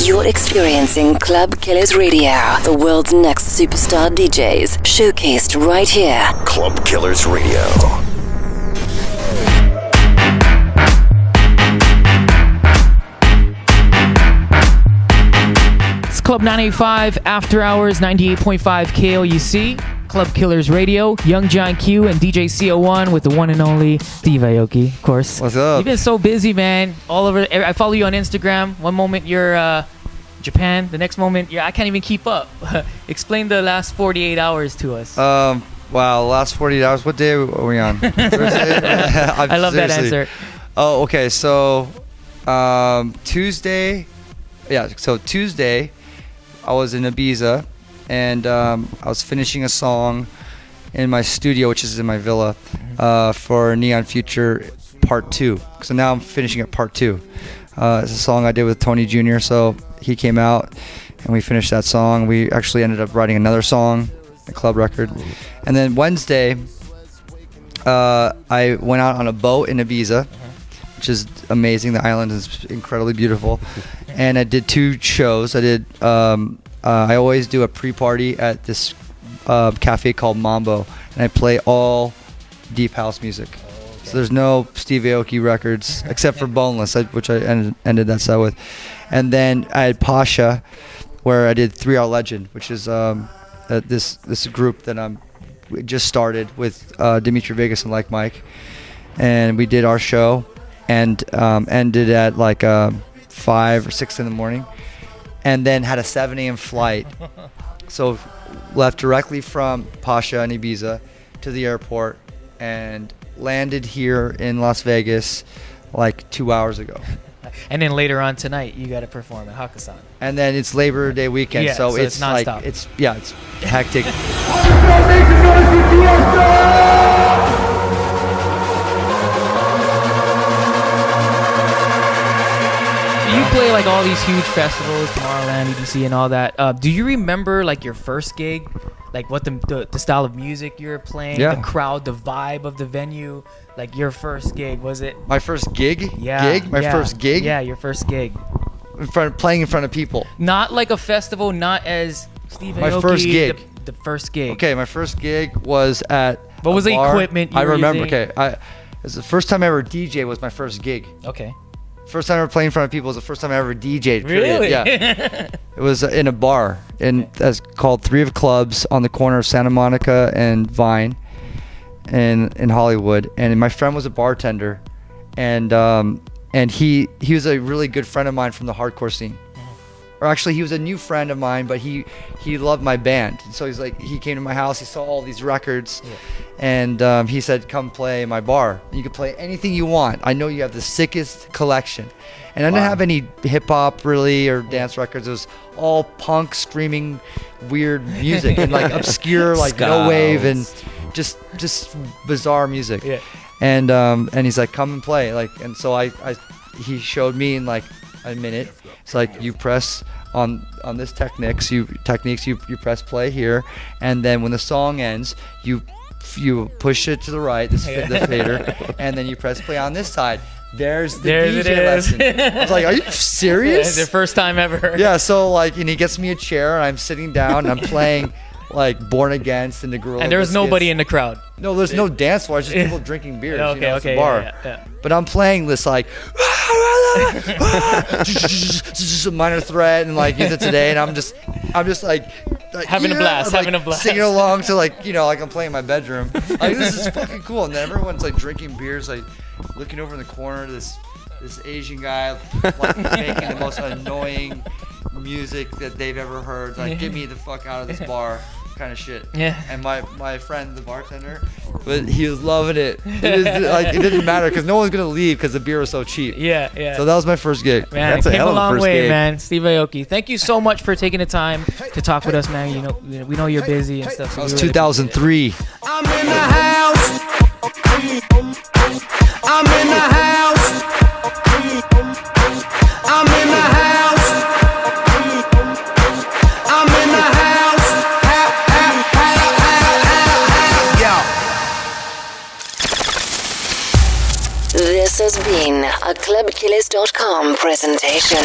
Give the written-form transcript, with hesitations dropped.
You're experiencing Club Killers Radio, the world's next superstar DJs, showcased right here. Club Killers Radio. It's Club 985 After Hours, 98.5 KLUC. Club Killers Radio, Young Jon Que and DJ CO1 with the one and only Steve Aoki, of course. What's up? You've been so busy, man. All over. I follow you on Instagram. One moment you're Japan, the next moment I can't even keep up. Explain the last 48 hours to us. Wow, last 48 hours. What day are we on? Thursday? I love that answer. Oh, okay. So Tuesday. Yeah. So Tuesday, I was in Ibiza. And I was finishing a song in my studio, which is in my villa, for Neon Future Part 2. So now I'm finishing it Part 2. It's a song I did with Tony Jr., so he came out and we finished that song. We actually ended up writing another song, a club record. And then Wednesday, I went out on a boat in Ibiza, which is amazing. The island is incredibly beautiful. And I did 2 shows. I did... I always do a pre-party at this cafe called Mambo, and I play all deep house music. Okay. So there's no Steve Aoki records except for Boneless, which I ended that set with. And then I had Pasha, where I did 3 Hour Legend, which is this group that we just started with Dimitri Vegas and Like Mike, and we did our show and ended at like 5 or 6 in the morning. And then had a 7 a.m. flight. So left directly from Pasha and Ibiza to the airport and landed here in Las Vegas like 2 hours ago. And then later on tonight, you got to perform at Hakkasan. And then it's Labor Day weekend, yeah, so it's like nonstop. it's hectic. You play like all these huge festivals, Tomorrowland, EDC, and all that. Do you remember like your first gig, like what the style of music you were playing, the crowd, the vibe of the venue? Like your first gig, was it? My first gig? Yeah. First gig? Yeah, your first gig. Playing in front of people. Not like a festival, not as Steve Aoki. My first gig. The first gig. Okay, my first gig was at. What was the equipment you were remember. using? Okay, it was the first time I ever DJ. Was my first gig. Okay. First time I ever played in front of people was the first time I ever DJ'd. Really? Yeah. It was in a bar that's called 3 of Clubs on the corner of Santa Monica and Vine, in Hollywood. And my friend was a bartender, and he was a really good friend of mine from the hardcore scene. Or actually, he was a new friend of mine, but he loved my band. And so he came to my house, he saw all these records, and he said, come play my bar. You can play anything you want. I know you have the sickest collection. And I didn't have any hip-hop, really, or dance records. It was all punk, screaming, weird music, and like obscure, like no wave, and just bizarre music. Yeah. And he's like, come and play. And so he showed me in like a minute. It's like you press on this techniques you press play here, and then when the song ends, you push it to the right, the fader, and then you press play on this side. There's the DJ lesson. I was like, are you serious? Their first time ever. Yeah. So and he gets me a chair, and I'm sitting down, and I'm playing like Born Against and the Gorilla. And there was nobody in the crowd. No, there's no dance floor. It's just people drinking beers. Okay, it's a bar. Yeah. But I'm playing this like Minor Threat and like Use It Today, and I'm just like having a blast, singing along to like I'm playing in my bedroom. Like this is fucking cool. And then everyone's like drinking beers, like looking over in the corner. This Asian guy like making the most annoying music that they've ever heard. Like, get me the fuck out of this bar. Kind of shit. Yeah. And my friend, the bartender, but he was loving it. It didn't matter because no one's gonna leave because the beer was so cheap. Yeah. So that was my first gig. Man, that's it came a long first way, gig. man. Steve Aoki, thank you so much for taking the time to talk with us, man. We know you're busy and stuff. So that was 2003. I'm in the house. I'm in the house. I'm in the house. I'm in the house. This has been a ClubKillers.com presentation.